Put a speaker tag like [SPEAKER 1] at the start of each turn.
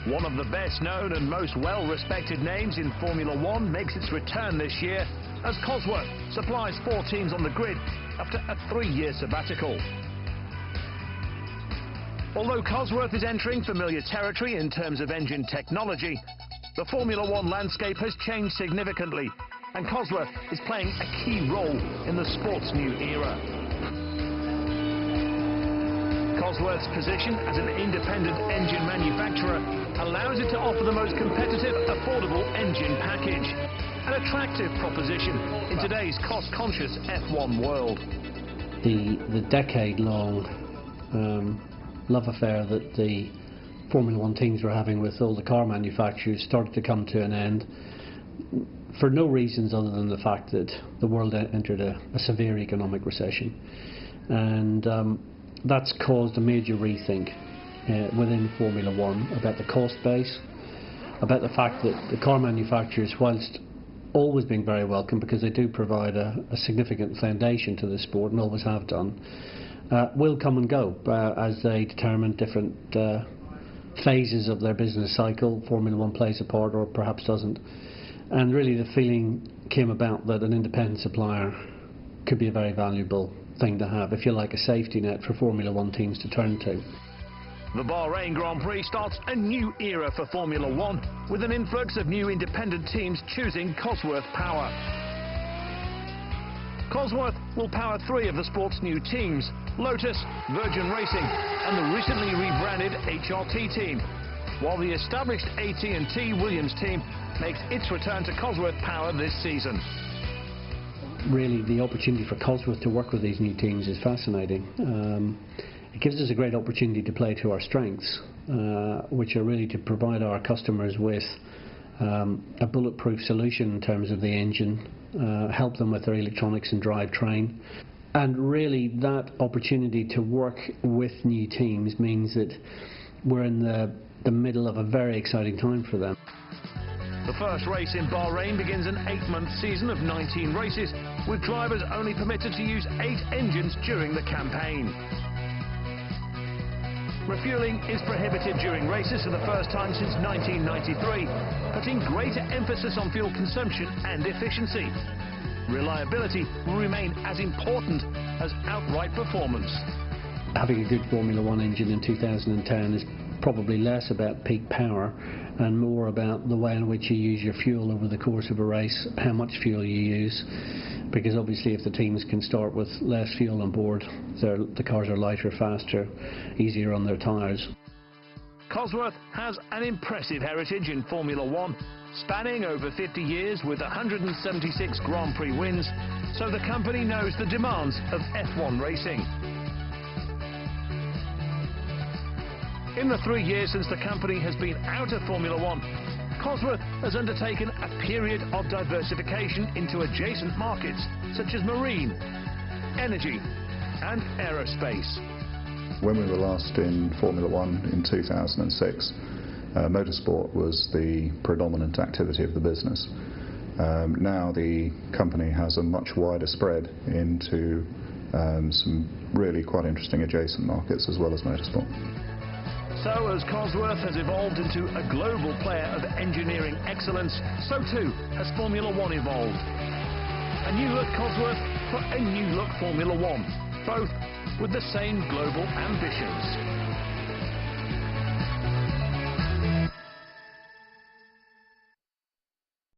[SPEAKER 1] One of the best known and most well-respected names in Formula One makes its return this year as Cosworth supplies 4 teams on the grid after a 3-year sabbatical. Although Cosworth is entering familiar territory in terms of engine technology, the Formula One landscape has changed significantly, and Cosworth is playing a key role in the sport's new era. Cosworth's position as an independent engine manufacturer allows it to offer the most competitive, affordable engine package. An attractive proposition in today's cost-conscious F1 world.
[SPEAKER 2] The decade-long love affair that the Formula One teams were having with all the car manufacturers started to come to an end for no reasons other than the fact that the world entered a severe economic recession. And that's caused a major rethink within Formula One about the cost base, about the fact that the car manufacturers, whilst always being very welcome because they do provide a significant foundation to the sport and always have done, will come and go as they determine different phases of their business cycle. Formula One plays a part or perhaps doesn't. And really the feeling came about that an independent supplier could be a very valuable thing to have, if you like, a safety net for Formula One teams to turn to.
[SPEAKER 1] The Bahrain Grand Prix starts a new era for Formula One with an influx of new independent teams choosing Cosworth Power. Cosworth will power 3 of the sport's new teams: Lotus, Virgin Racing and the recently rebranded HRT team, while the established AT&T Williams team makes its return to Cosworth Power this season.
[SPEAKER 2] Really, the opportunity for Cosworth to work with these new teams is fascinating. It gives us a great opportunity to play to our strengths, which are really to provide our customers with a bulletproof solution in terms of the engine, help them with their electronics and drivetrain. And really that opportunity to work with new teams means that we're in the middle of a very exciting time for them.
[SPEAKER 1] The first race in Bahrain begins an 8-month season of 19 races, with drivers only permitted to use 8 engines during the campaign. Refuelling is prohibited during races for the first time since 1993, putting greater emphasis on fuel consumption and efficiency. Reliability will remain as important as outright performance.
[SPEAKER 2] Having a good Formula One engine in 2010 is probably less about peak power and more about the way in which you use your fuel over the course of a race, how much fuel you use, because obviously if the teams can start with less fuel on board, the cars are lighter, faster, easier on their tyres.
[SPEAKER 1] Cosworth has an impressive heritage in Formula One, spanning over 50 years with 176 Grand Prix wins, so the company knows the demands of F1 racing. In the 3 years since the company has been out of Formula One, Cosworth has undertaken a period of diversification into adjacent markets such as marine, energy and aerospace.
[SPEAKER 3] When we were last in Formula One in 2006, motorsport was the predominant activity of the business. Now the company has a much wider spread into some really quite interesting adjacent markets as well as motorsport.
[SPEAKER 1] So as Cosworth has evolved into a global player of engineering excellence, so too has Formula One evolved. A new look Cosworth for a new look Formula One, both with the same global ambitions.